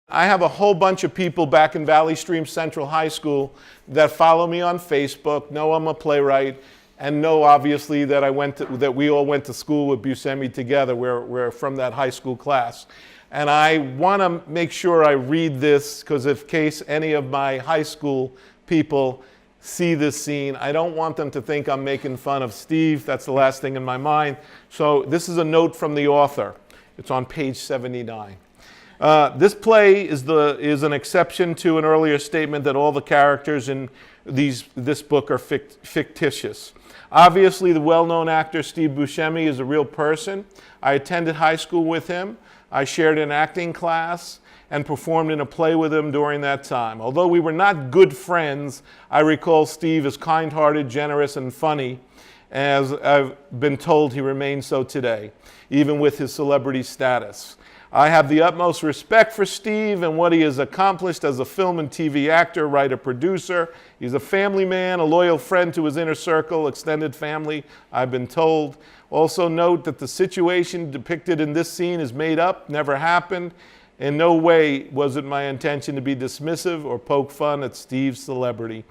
I have a whole bunch of people back in Valley Stream Central High School that follow me on Facebook, know I'm a playwright, and know obviously that that we all went to school with Buscemi together. We're from that high school class. And I want to make sure I read this because in case any of my high school people see this scene, I don't want them to think I'm making fun of Steve. That's the last thing in my mind. So this is a note from the author. It's on page 79. This play is an exception to an earlier statement that all the characters in this book are fictitious. Obviously, the well-known actor Steve Buscemi is a real person. I attended high school with him. I shared an acting class and performed in a play with him during that time. Although we were not good friends, I recall Steve as kind-hearted, generous, and funny, as I've been told he remains so today, even with his celebrity status. I have the utmost respect for Steve and what he has accomplished as a film and TV actor, writer, producer. He's a family man, a loyal friend to his inner circle, extended family, I've been told. Also note that the situation depicted in this scene is made up, never happened. In no way was it my intention to be dismissive or poke fun at Steve's celebrity,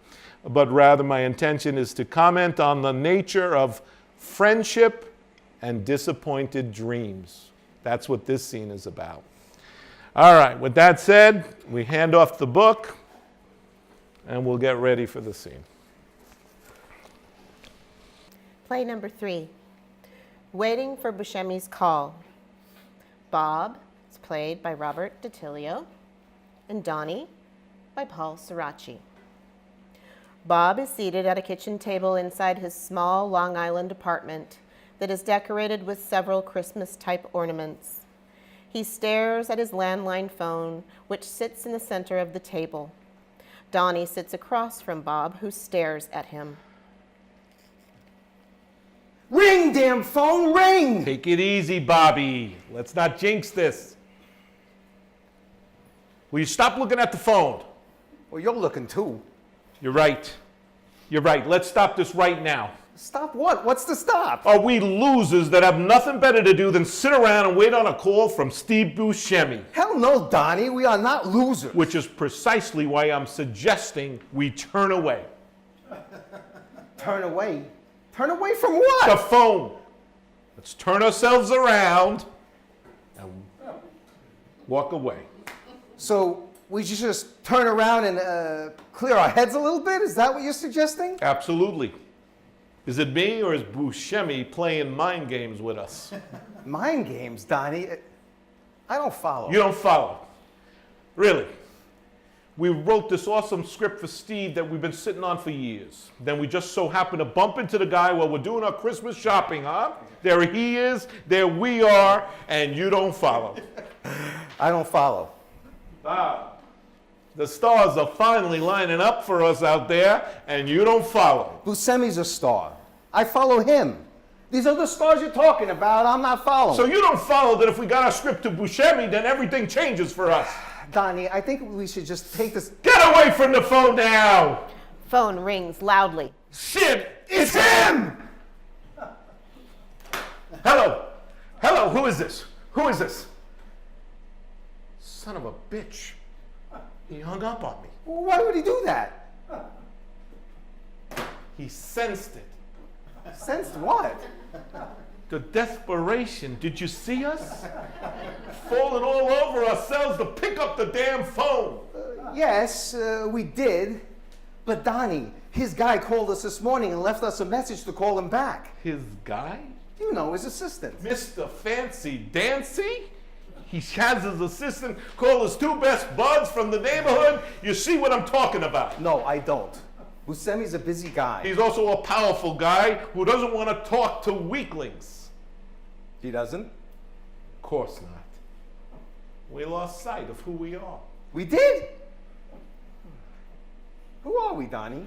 but rather my intention is to comment on the nature of friendship and disappointed dreams. That's what this scene is about. All right, with that said, we hand off the book and we'll get ready for the scene. Play number 3, Waiting for Buscemi's Call. Bob is played by Robert DiTilio and Donnie by Paul Surace. Bob is seated at a kitchen table inside his small Long Island apartment that is decorated with several Christmas-type ornaments. He stares at his landline phone, which sits in the center of the table. Donnie sits across from Bob, who stares at him. Ring, damn phone, ring! Take it easy, Bobby. Let's not jinx this. Will you stop looking at the phone? Well, you're looking too. You're right. You're right. Let's stop this right now. Stop what? What's to stop? Are we losers that have nothing better to do than sit around and wait on a call from Steve Buscemi? Hell no, Donnie. We are not losers. Which is precisely why I'm suggesting we turn away. Turn away? Turn away from what? The phone. Let's turn ourselves around and walk away. So we should just turn around and clear our heads a little bit? Is that what you're suggesting? Absolutely. Is it me or is Buscemi playing mind games with us? Mind games, Donnie? I don't follow. You don't follow. Really. We wrote this awesome script for Steve that we've been sitting on for years. Then we just so happen to bump into the guy while we're doing our Christmas shopping, huh? There he is, there we are, and you don't follow. I don't follow. Wow. The stars are finally lining up for us out there, and you don't follow. Buscemi's a star. I follow him. These other stars you're talking about, I'm not following. So you don't follow that if we got our script to Buscemi, then everything changes for us. Donnie, I think we should just take this... Get away from the phone now! Phone rings loudly. Shit! It's him! Hello? Hello, who is this? Who is this? Son of a bitch. He hung up on me. Why would he do that? He sensed it. Sensed what? The desperation. Did you see us? Falling all over ourselves to pick up the damn phone. Yes, we did. But Donnie, his guy called us this morning and left us a message to call him back. His guy? You know, his assistant. Mr. Fancy Dancy? He has his assistant call his 2 best buds from the neighborhood. You see what I'm talking about. No, I don't. Buscemi's a busy guy. He's also a powerful guy who doesn't want to talk to weaklings. He doesn't? Of course not. We lost sight of who we are. We did? Who are we, Donnie?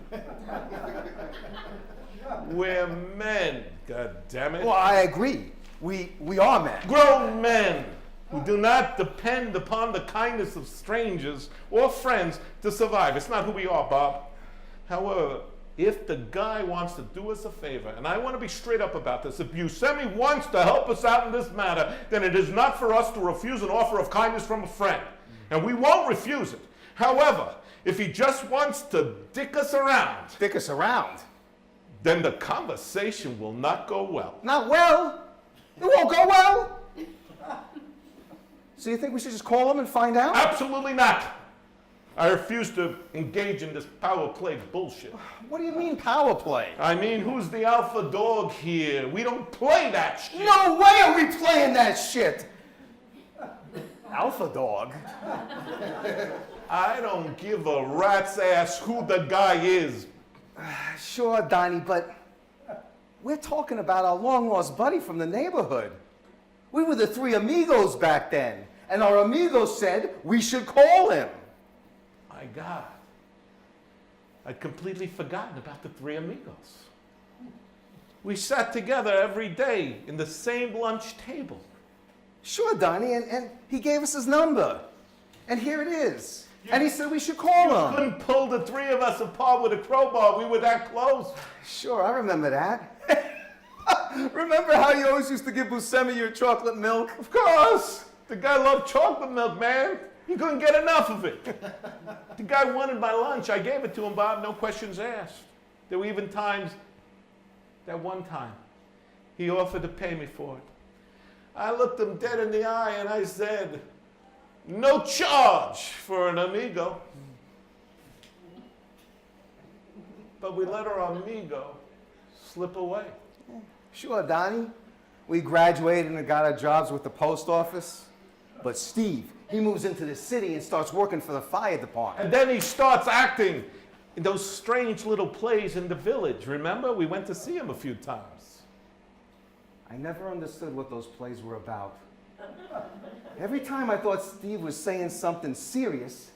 We're men, God damn it. Well, I agree. We are men. Grown men who do not depend upon the kindness of strangers or friends to survive. It's not who we are, Bob. However, if the guy wants to do us a favor, and I want to be straight up about this, if Buscemi wants to help us out in this matter, then it is not for us to refuse an offer of kindness from a friend. and we won't refuse it. However, if he just wants to dick us around, Dick us around. then the conversation will not go well. Not well. It won't go well. So you think we should just call him and find out? Absolutely not. I refuse to engage in this power play bullshit. What do you mean power play? I mean, who's the alpha dog here? We don't play that shit. No way are we playing that shit. Alpha dog. I don't give a rat's ass who the guy is. Sure, Donnie, but we're talking about our long-lost buddy from the neighborhood. We were the three amigos back then, and our amigos said we should call him. My God. I'd completely forgotten about the three amigos. We sat together every day in the same lunch table. Sure, Donnie, and he gave us his number. And here it is. And he said we should call him. Couldn't pull the three of us apart with a crowbar. We were that close. Sure, I remember that. Remember how you always used to give Buscemi your chocolate milk? Of course. The guy loved chocolate milk, man. He couldn't get enough of it. The guy wanted my lunch. I gave it to him, Bob. No questions asked. There were even times, that one time, he offered to pay me for it. I looked him dead in the eye and I said, no charge for an amigo. But we let our amigo slip away. Sure, Donnie. We graduated and got our jobs with the post office. But Steve, he moves into the city and starts working for the fire department. And then he starts acting in those strange little plays in the village. Remember? We went to see him a few times. I never understood what those plays were about. Every time I thought Steve was saying something serious,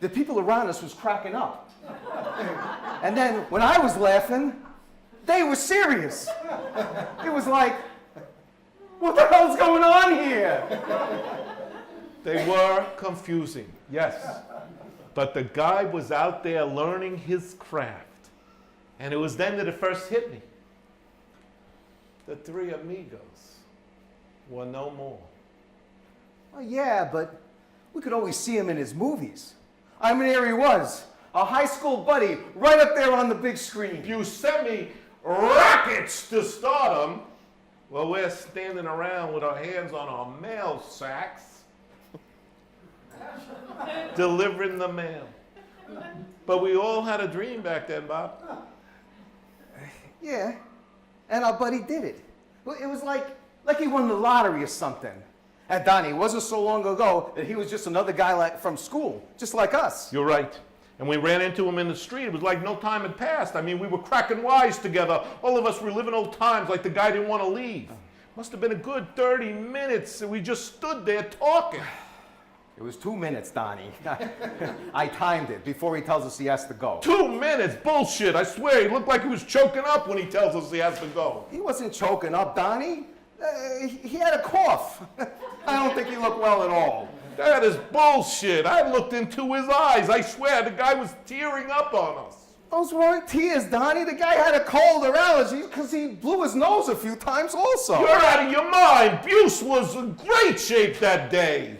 the people around us was cracking up. And then when I was laughing, they were serious. It was like, what the hell's going on here? They were confusing, yes. But the guy was out there learning his craft. And it was then that it first hit me. The three amigos were no more. Oh, yeah, but we could always see him in his movies. I mean, there he was, a high school buddy, right up there on the big screen. Buscemi rockets to stardom. Well, we're standing around with our hands on our mail sacks, delivering the mail. But we all had a dream back then, Bob. Yeah, and our buddy did it. Well, it was like he won the lottery or something. And Donnie, it wasn't so long ago that he was just another guy from school, just like us. You're right. And we ran into him in the street. It was like no time had passed. I mean, we were cracking wise together. All of us were living old times like the guy didn't want to leave. Must have been a good 30 minutes. And we just stood there talking. It was 2 minutes, Donnie. I timed it before he tells us he has to go. 2 minutes? Bullshit. I swear, he looked like he was choking up when he tells us he has to go. He wasn't choking up, Donnie. He had a cough. I don't think he looked well at all. That is bullshit. I looked into his eyes. I swear, the guy was tearing up on us. Those weren't tears, Donnie. The guy had a cold or allergies because he blew his nose a few times also. You're out of your mind. Buse was in great shape that day.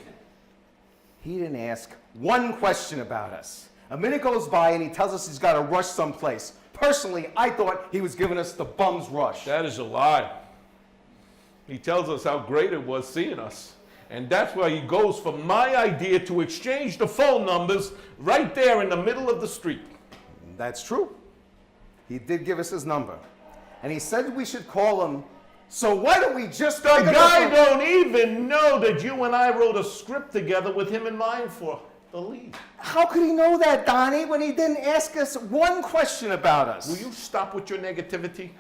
He didn't ask one question about us. A minute goes by and he tells us he's got to rush someplace. Personally, I thought he was giving us the bum's rush. That is a lie. He tells us how great it was seeing us. And that's why he goes for my idea to exchange the phone numbers right there in the middle of the street. That's true. He did give us his number. And he said we should call him. So why don't we just... The guy don't even know that you and I wrote a script together with him in mind for the lead. How could he know that, Donnie, when he didn't ask us one question about us? Will you stop with your negativity?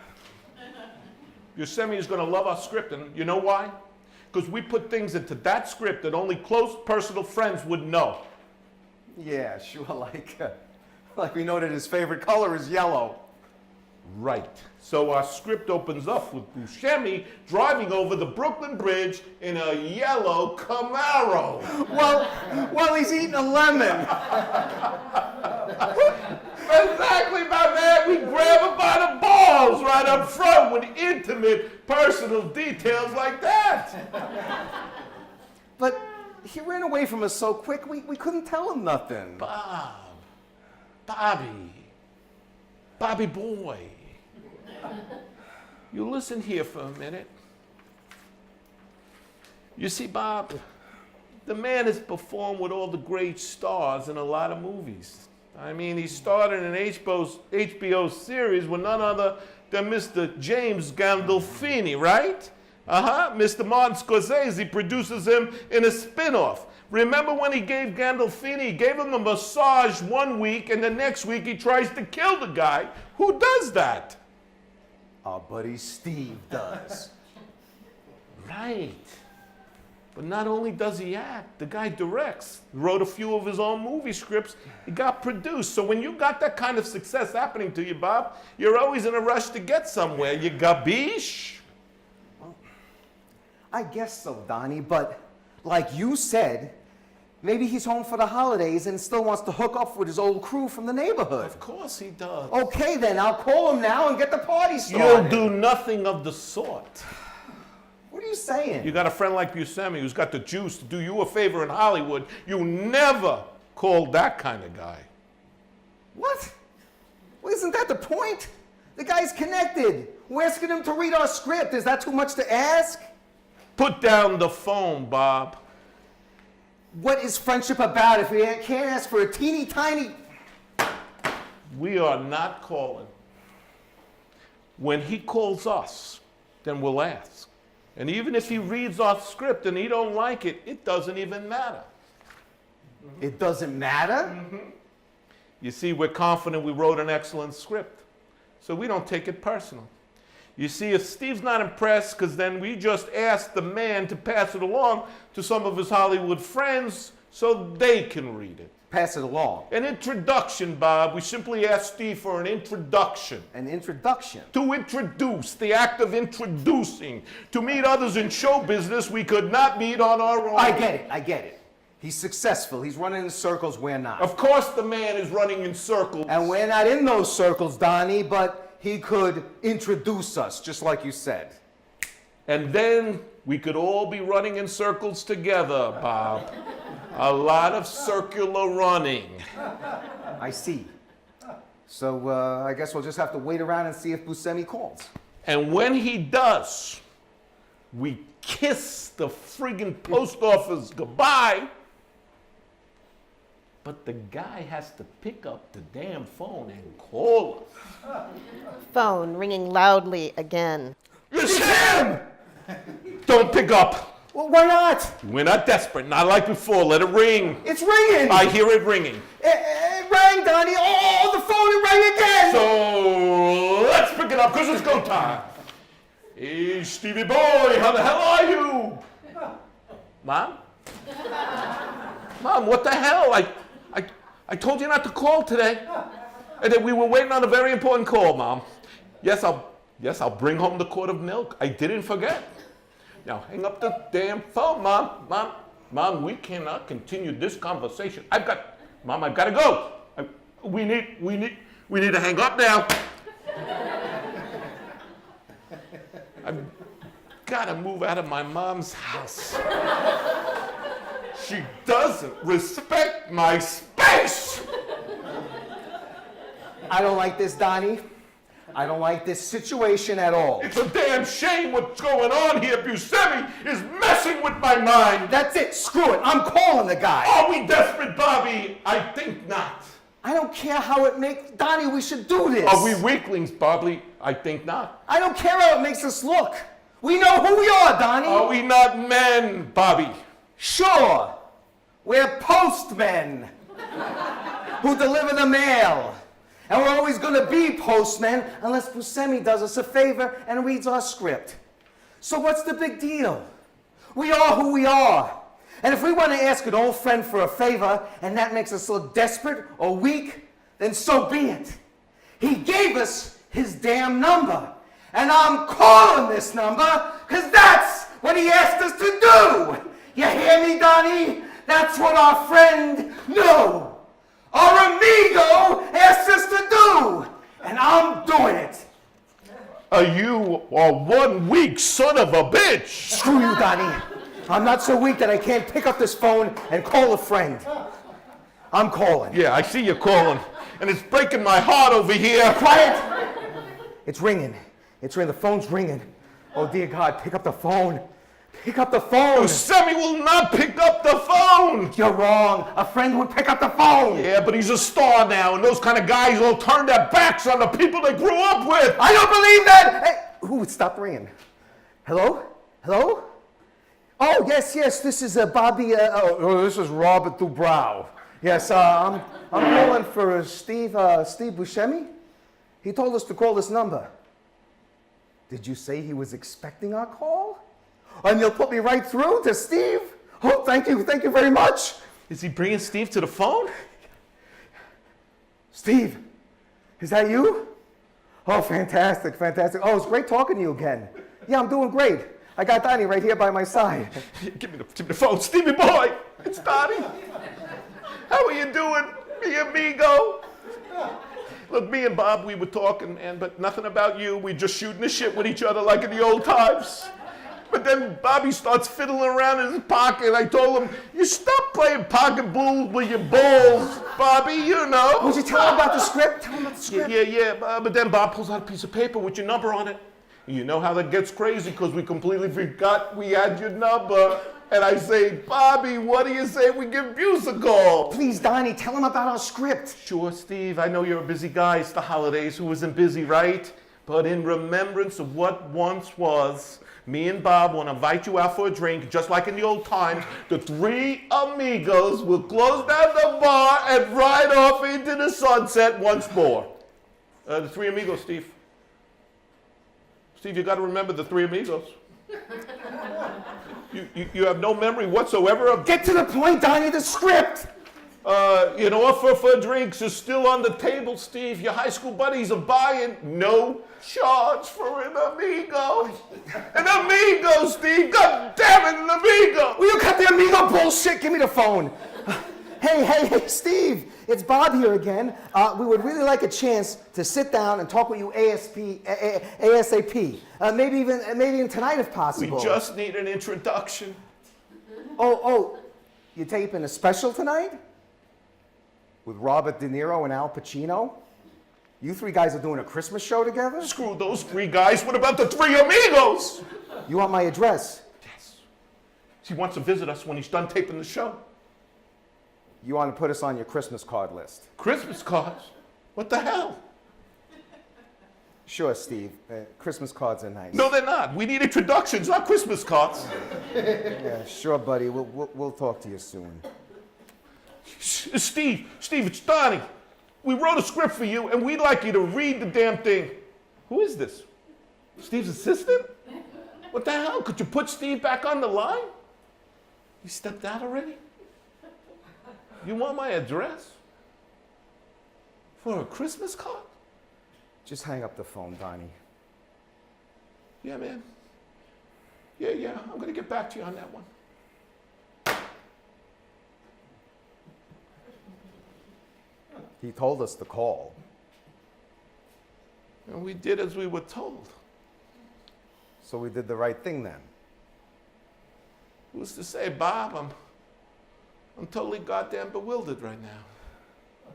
Buscemi is going to love our script, and you know why? Because we put things into that script that only close personal friends would know. Yeah, sure, like we know that his favorite color is yellow. Right. So our script opens up with Buscemi driving over the Brooklyn Bridge in a yellow Camaro. Well, he's eating a lemon. Exactly, my man. We grab him by the balls right up front with intimate, personal details like that. But He ran away from us so quick, we couldn't tell him nothing. Bobby boy. You listen here for a minute. You see, Bob, the man has performed with all the great stars in a lot of movies. I mean, he starred in an HBO series with none other than Mr. James Gandolfini, right? Mr. Martin Scorsese produces him in a spin-off. Remember when he gave Gandolfini, he gave him a massage one week, and the next week he tries to kill the guy. Who does that? Our buddy Steve does. Right. But not only does he act, the guy directs. He wrote a few of his own movie scripts. He got produced. So when you got that kind of success happening to you, Bob, you're always in a rush to get somewhere. You gabish? I guess so, Donnie, but like you said, maybe he's home for the holidays and still wants to hook up with his old crew from the neighborhood. Of course he does. Okay, then, I'll call him now and get the party started. You'll do nothing of the sort. What are you saying? You got a friend like Buscemi who's got the juice to do you a favor in Hollywood. You never called that kind of guy. What? Well, isn't that the point? The guy's connected. We're asking him to read our script. Is that too much to ask? Put down the phone, Bob. What is friendship about if we can't ask for a teeny tiny... We are not calling. When he calls us, then we'll ask. And even if he reads our script and he don't like it, it doesn't even matter. It doesn't matter? Mm-hmm. You see, we're confident we wrote an excellent script, so we don't take it personal. You see, if Steve's not impressed, because then we just ask the man to pass it along to some of his Hollywood friends so they can read it. Pass it along. An introduction, Bob. We simply ask Steve for an introduction. An introduction? To introduce, the act of introducing. To meet others in show business we could not meet on our own. I get it. He's successful. He's running in circles, we're not. Of course the man is running in circles. And we're not in those circles, Donnie, but he could introduce us, just like you said. And then we could all be running in circles together, Bob. A lot of circular running. I see. So I guess we'll just have to wait around and see if Buscemi calls. And when he does, we kiss the friggin' post office goodbye. But the guy has to pick up the damn phone and call us. Phone ringing loudly again. It's him! Don't pick up. Well, why not? We're not desperate, not like before. Let it ring. It's ringing! I hear it ringing. It rang, Donnie! Oh, the phone, it rang again! So let's pick it up, because it's go time. Hey, Stevie boy, how the hell are you? Mom? Mom, what the hell? I told you not to call today. And that we were waiting on a very important call, Mom. Yes, I'll bring home the quart of milk. I didn't forget. Now hang up the damn phone, Mom. Mom, we cannot continue this conversation. I've got to go. We need to hang up now. I've got to move out of my mom's house. She doesn't respect my space. I don't like this, Donnie. I don't like this situation at all. It's a damn shame what's going on here. Buscemi is messing with my mind. That's it. Screw it. I'm calling the guy. Are we desperate, Bobby? I think not. I don't care how it makes... Donnie, we should do this. Are we weaklings, Bobby? I think not. I don't care how it makes us look. We know who we are, Donnie. Are we not men, Bobby? Sure. We're postmen who deliver the mail. And we're always going to be postmen unless Buscemi does us a favor and reads our script. So what's the big deal? We are who we are. And if we want to ask an old friend for a favor and that makes us look desperate or weak, then so be it. He gave us his damn number. And I'm calling this number because that's what he asked us to do. You hear me, Donnie? That's what our friend, no, our amigo asked us to do. And I'm doing it. You are one weak son of a bitch. Screw you, Donnie. I'm not so weak that I can't pick up this phone and call a friend. I'm calling. Yeah, I see you calling. And it's breaking my heart over here. Quiet! It's ringing. It's ringing. The phone's ringing. Oh, dear God, pick up the phone. Pick up the phone. Buscemi will not pick up the phone. You're wrong. A friend would pick up the phone. Yeah, but he's a star now, and those kind of guys will turn their backs on the people they grew up with. I don't believe that. Hey, ooh, it stopped ringing. Hello? Hello? Oh, yes, this is Bobby. This is Robert Dubrow. Yes, I'm calling for Steve Buscemi. He told us to call this number. Did you say he was expecting our call? And you'll put me right through to Steve? Oh, thank you very much. Is he bringing Steve to the phone? Steve, is that you? Oh, fantastic. Oh, it's great talking to you again. Yeah, I'm doing great. I got Donnie right here by my side. Give me the phone, Stevie boy. It's Donnie. How are you doing, mi amigo? Look, me and Bob, we were talking, but nothing about you. We just shooting the shit with each other like in the old times. But then Bobby starts fiddling around in his pocket. I told him, you stop playing pocket bools with your balls, Bobby, you know. Would you tell him about the script? Tell him about the script. Yeah. But then Bob pulls out a piece of paper with your number on it. You know how that gets crazy because we completely forgot we had your number. And I say, Bobby, what do you say we give Buse a call? Please, Donnie, tell him about our script. Sure, Steve. I know you're a busy guy. It's the holidays. Who isn't busy, right? But in remembrance of what once was, me and Bob want to invite you out for a drink, just like in the old times. The three amigos will close down the bar and ride off into the sunset once more. The three amigos, Steve. Steve, you got to remember the three amigos. You have no memory whatsoever of... Get to the point, Donnie, the script! An offer for drinks is still on the table, Steve. Your high school buddies are buying. No charge for an amigo. An amigo, Steve. God damn it, an amigo. Will you cut the amigo bullshit? Give me the phone. Hey, Steve. It's Bob here again. We would really like a chance to sit down and talk with you ASAP. Maybe even tonight if possible. We just need an introduction. Oh, you taping a special tonight? With Robert De Niro and Al Pacino? You three guys are doing a Christmas show together? Screw those three guys. What about the three amigos? You want my address? Yes. He wants to visit us when he's done taping the show. You want to put us on your Christmas card list? Christmas cards? What the hell? Sure, Steve. Christmas cards are nice. No, they're not. We need introductions, not Christmas cards. Yeah, sure, buddy. We'll talk to you soon. Steve, it's Donnie. We wrote a script for you, and we'd like you to read the damn thing. Who is this? Steve's assistant? What the hell? Could you put Steve back on the line? You stepped out already? You want my address? For a Christmas card? Just hang up the phone, Donnie. Yeah, man. Yeah. I'm going to get back to you on that one. He told us to call. And we did as we were told. So we did the right thing then. Who's to say, Bob? I'm totally goddamn bewildered right now.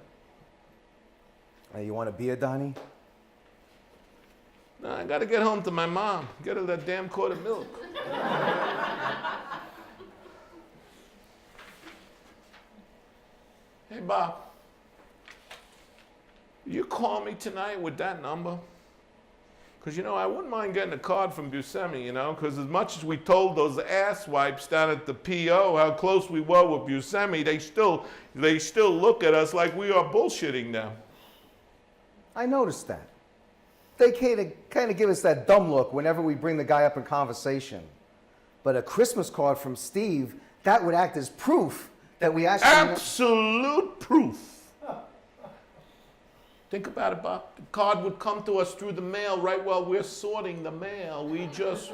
Hey, you want a beer, Donnie? No, I gotta get home to my mom. Get her that damn quart of milk. Hey, Bob. You call me tonight with that number? Because, I wouldn't mind getting a card from Buscemi, because as much as we told those asswipes down at the PO how close we were with Buscemi, they still look at us like we are bullshitting them. I noticed that. They kind of give us that dumb look whenever we bring the guy up in conversation. But a Christmas card from Steve, that would act as proof that we actually... Absolute proof. Think about it, Bob. The card would come to us through the mail right while we're sorting the mail. We just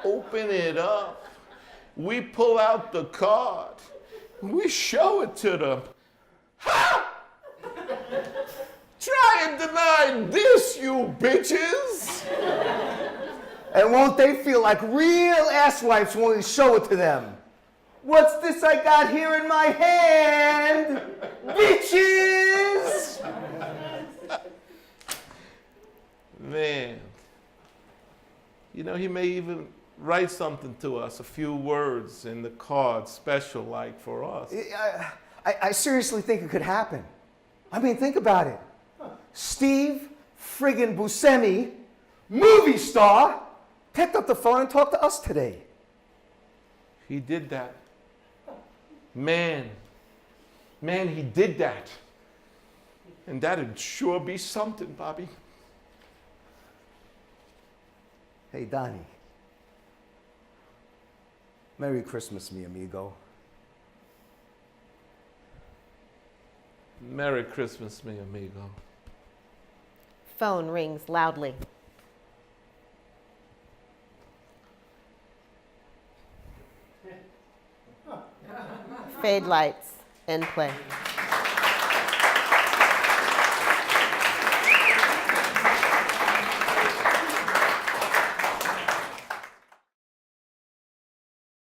open it up. We pull out the card. We show it to them. Ha! Try and deny this, you bitches! And won't they feel like real asswipes when we show it to them? What's this I got here in my hand? Bitches! Man. You know, he may even write something to us, a few words in the card, special like for us. I seriously think it could happen. I mean, think about it. Steve friggin' Buscemi, movie star, picked up the phone and talked to us today. He did that. Man, he did that. And that'd sure be something, Bobby. Hey, Donnie. Merry Christmas, mi amigo. Merry Christmas, mi amigo. Phone rings loudly. Fade lights. End play.